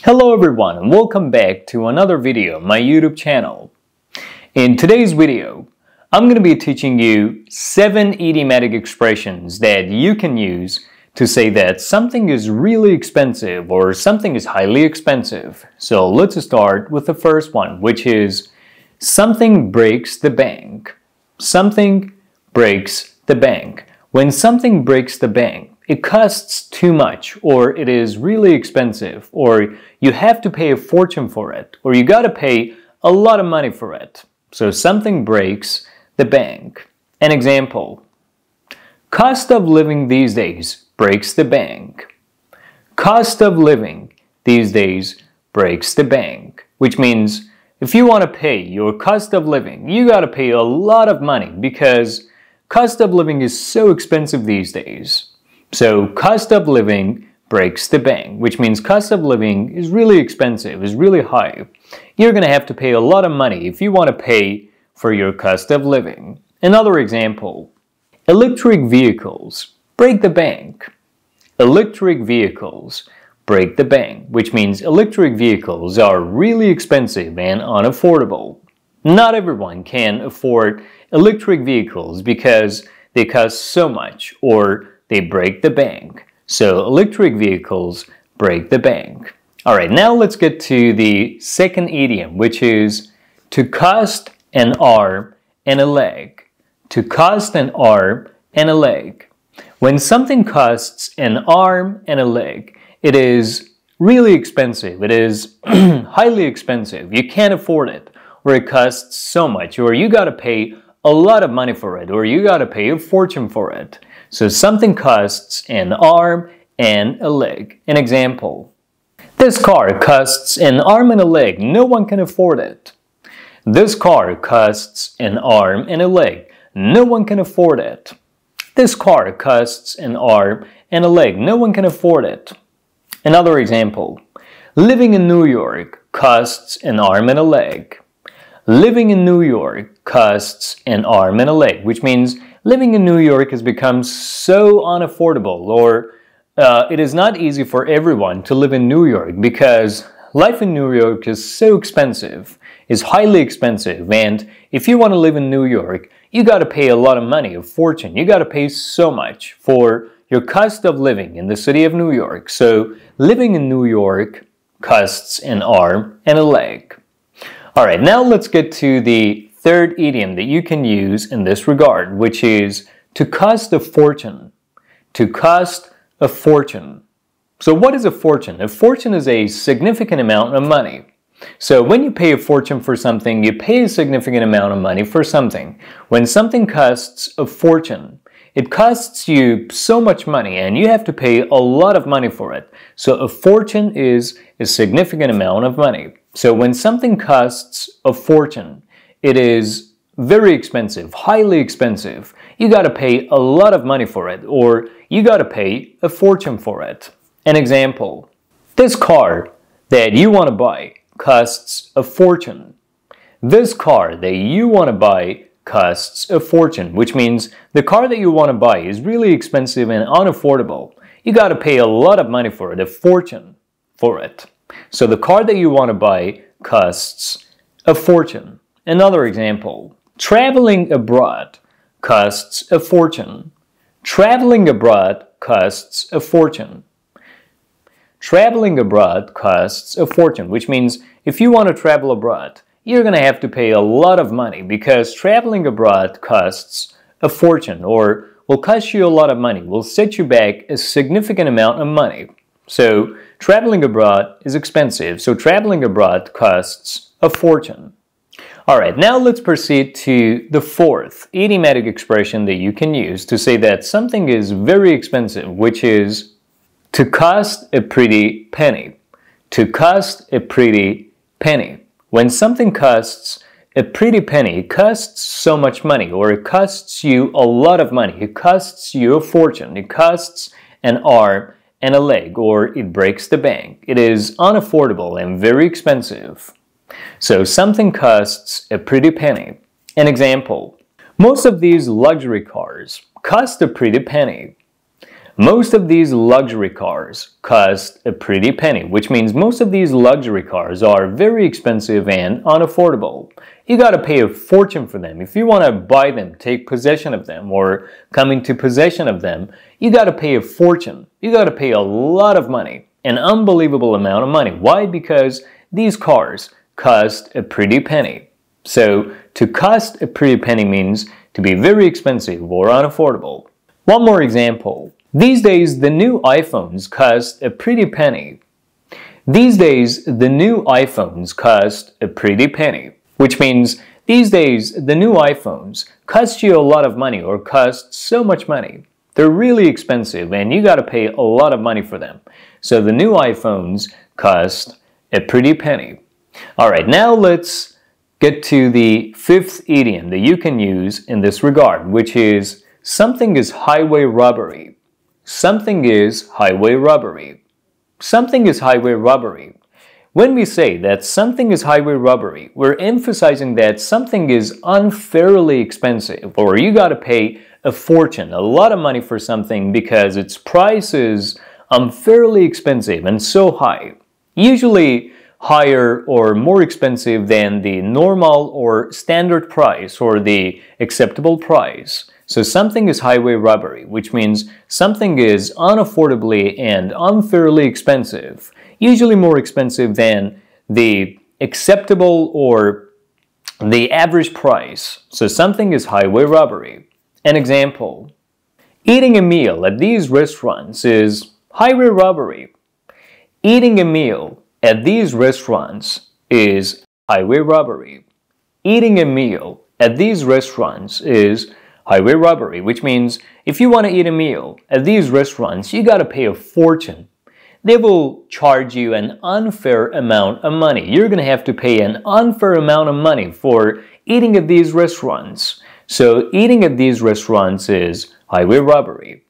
Hello everyone and welcome back to another video on my YouTube channel. In today's video, I'm going to be teaching you 7 idiomatic expressions that you can use to say that something is really expensive or something is highly expensive. So let's start with the first one, which is something breaks the bank. Something breaks the bank. When something breaks the bank, it costs too much, or it is really expensive, or you have to pay a fortune for it, or you gotta pay a lot of money for it. So something breaks the bank. An example: cost of living these days breaks the bank. Cost of living these days breaks the bank, which means if you want to pay your cost of living, you gotta pay a lot of money because cost of living is so expensive these days. So cost of living breaks the bank, which means cost of living is really expensive, is really high. You're going to have to pay a lot of money if you want to pay for your cost of living. Another example: electric vehicles break the bank. Electric vehicles break the bank, which means electric vehicles are really expensive and unaffordable. Not everyone can afford electric vehicles because they cost so much or they break the bank. So electric vehicles break the bank. Alright, now let's get to the second idiom, which is to cost an arm and a leg. To cost an arm and a leg. When something costs an arm and a leg, it is really expensive. It is highly expensive. You can't afford it, or it costs so much, or you gotta pay a lot of money for it, or you gotta pay a fortune for it. So something costs an arm and a leg. An example: this car costs an arm and a leg. No one can afford it. This car costs an arm and a leg. No one can afford it. This car costs an arm and a leg. No one can afford it. Another example: living in New York costs an arm and a leg. Living in New York costs an arm and a leg, which means living in New York has become so unaffordable, or it is not easy for everyone to live in New York because life in New York is so expensive, is highly expensive, and if you want to live in New York, you got to pay a lot of money, a fortune. You got to pay so much for your cost of living in the city of New York. So living in New York costs an arm and a leg. Alright, now let's get to the third idiom that you can use in this regard, which is to cost a fortune. To cost a fortune. So what is a fortune? A fortune is a significant amount of money. So when you pay a fortune for something, you pay a significant amount of money for something. When something costs a fortune, it costs you so much money and you have to pay a lot of money for it. So a fortune is a significant amount of money. So when something costs a fortune, it is very expensive, highly expensive. You got to pay a lot of money for it, or you got to pay a fortune for it. An example: this car that you want to buy costs a fortune. This car that you want to buy costs a fortune, which means the car that you want to buy is really expensive and unaffordable. You got to pay a lot of money for it, a fortune for it. So the car that you want to buy costs a fortune. Another example: traveling abroad costs a fortune. Traveling abroad costs a fortune. Traveling abroad costs a fortune, which means if you want to travel abroad, you're going to have to pay a lot of money because traveling abroad costs a fortune, or will cost you a lot of money, will set you back a significant amount of money. So traveling abroad is expensive, so traveling abroad costs a fortune. Alright, now let's proceed to the fourth idiomatic expression that you can use to say that something is very expensive, which is to cost a pretty penny. To cost a pretty penny. When something costs a pretty penny, it costs so much money, or it costs you a lot of money. It costs you a fortune. It costs an arm and a leg, or it breaks the bank. It is unaffordable and very expensive. So something costs a pretty penny. An example: most of these luxury cars cost a pretty penny. Most of these luxury cars cost a pretty penny, which means most of these luxury cars are very expensive and unaffordable. You gotta pay a fortune for them. If you want to buy them, take possession of them, or come into possession of them, you gotta pay a fortune. You gotta pay a lot of money, an unbelievable amount of money. Why? Because these cars cost a pretty penny. So, to cost a pretty penny means to be very expensive or unaffordable. One more example. These days, the new iPhones cost a pretty penny. These days, the new iPhones cost a pretty penny. Which means, these days, the new iPhones cost you a lot of money or cost so much money. They're really expensive and you gotta pay a lot of money for them. So the new iPhones cost a pretty penny. Alright, now let's get to the fifth idiom that you can use in this regard, which is something is highway robbery. Something is highway robbery. Something is highway robbery. When we say that something is highway robbery, we're emphasizing that something is unfairly expensive, or you gotta pay a fortune, a lot of money for something because its price is unfairly expensive and so high. Usually higher or more expensive than the normal or standard price or the acceptable price. So something is highway robbery, which means something is unaffordably and unfairly expensive, usually more expensive than the acceptable or the average price. So something is highway robbery. An example, eating a meal at these restaurants is highway robbery. Eating a meal at these restaurants is highway robbery. Eating a meal at these restaurants is highway robbery, which means if you want to eat a meal at these restaurants, you gotta pay a fortune. They will charge you an unfair amount of money. You're gonna have to pay an unfair amount of money for eating at these restaurants. So eating at these restaurants is highway robbery.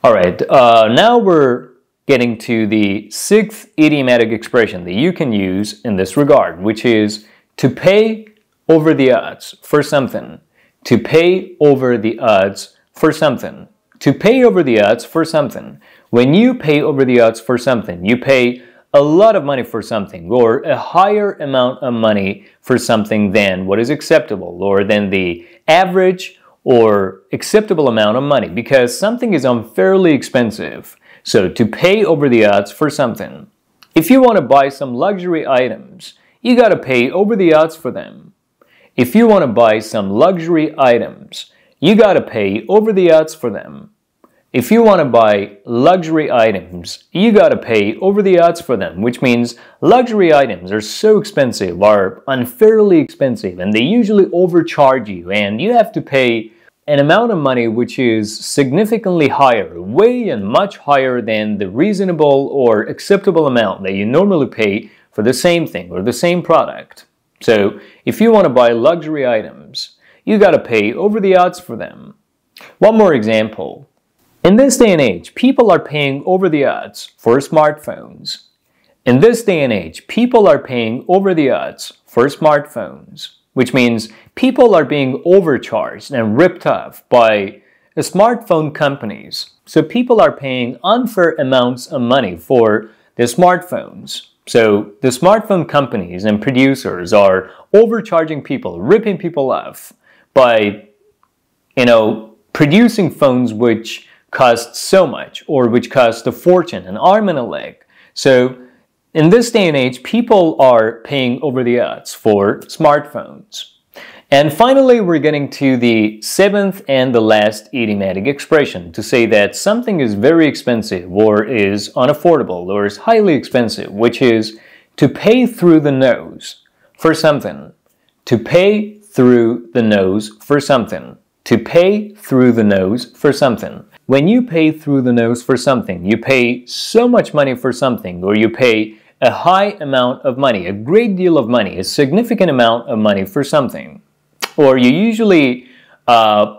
Alright, now we're getting to the sixth idiomatic expression that you can use in this regard, which is to pay over the odds for something. To pay over the odds for something. To pay over the odds for something. When you pay over the odds for something, you pay a lot of money for something or a higher amount of money for something than what is acceptable or than the average or acceptable amount of money because something is unfairly expensive. So to pay over the odds for something. If you want to buy some luxury items, you gotta pay over the odds for them. If you want to buy some luxury items, you gotta pay over the odds for them. If you want to buy luxury items, you gotta pay over the odds for them, which means luxury items are so expensive, are unfairly expensive, and they usually overcharge you, and you have to pay an amount of money which is significantly higher, way and much higher than the reasonable or acceptable amount that you normally pay for the same thing or the same product. So, if you want to buy luxury items, you gotta pay over the odds for them. One more example. In this day and age, people are paying over the odds for smartphones. In this day and age, people are paying over the odds for smartphones, which means people are being overcharged and ripped off by smartphone companies. So people are paying unfair amounts of money for the smartphones. So the smartphone companies and producers are overcharging people, ripping people off by, producing phones which cost so much or which cost a fortune, an arm and a leg. So in this day and age, people are paying over the odds for smartphones. And finally, we're getting to the seventh and the last idiomatic expression to say that something is very expensive or is unaffordable or is highly expensive, which is to pay through the nose for something. To pay through the nose for something. To pay through the nose for something. When you pay through the nose for something, you pay so much money for something, or you pay a high amount of money, a great deal of money, a significant amount of money for something. Or you usually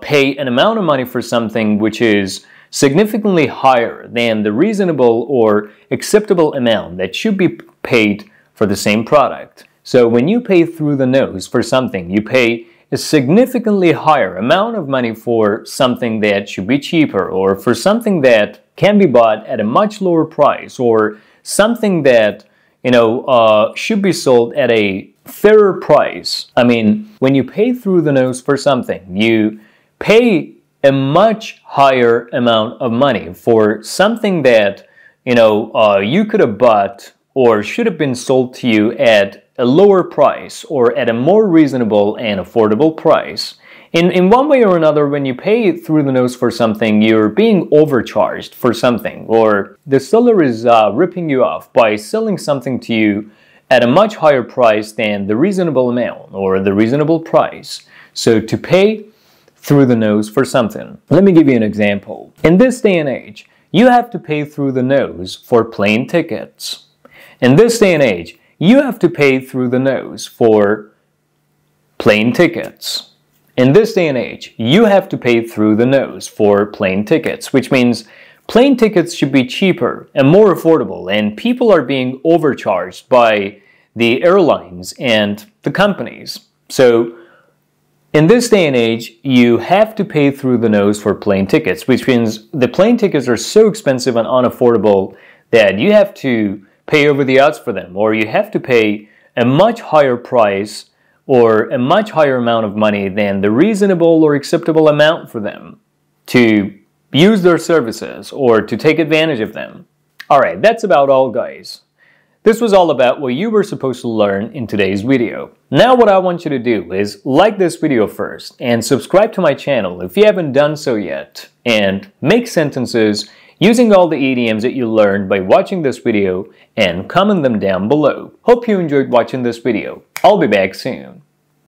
pay an amount of money for something which is significantly higher than the reasonable or acceptable amount that should be paid for the same product. So when you pay through the nose for something, you pay a significantly higher amount of money for something that should be cheaper, or for something that can be bought at a much lower price, or something that, should be sold at a fairer price. I mean, when you pay through the nose for something, you pay a much higher amount of money for something that, you could have bought or should have been sold to you at a lower price, or at a more reasonable and affordable price. In one way or another, when you pay through the nose for something, you're being overcharged for something, or the seller is ripping you off by selling something to you at a much higher price than the reasonable amount or the reasonable price. So to pay through the nose for something. Let me give you an example. In this day and age, you have to pay through the nose for plane tickets. In this day and age, you have to pay through the nose for plane tickets. In this day and age, you have to pay through the nose for plane tickets, which means plane tickets should be cheaper and more affordable, and people are being overcharged by the airlines and the companies. So, in this day and age, you have to pay through the nose for plane tickets, which means the plane tickets are so expensive and unaffordable that you have to pay over the odds for them, or you have to pay a much higher price or a much higher amount of money than the reasonable or acceptable amount for them to use their services or to take advantage of them. Alright, that's about all, guys. This was all about what you were supposed to learn in today's video. Now what I want you to do is like this video first and subscribe to my channel if you haven't done so yet, and make sentences using all the idioms that you learned by watching this video and comment them down below. Hope you enjoyed watching this video. I'll be back soon.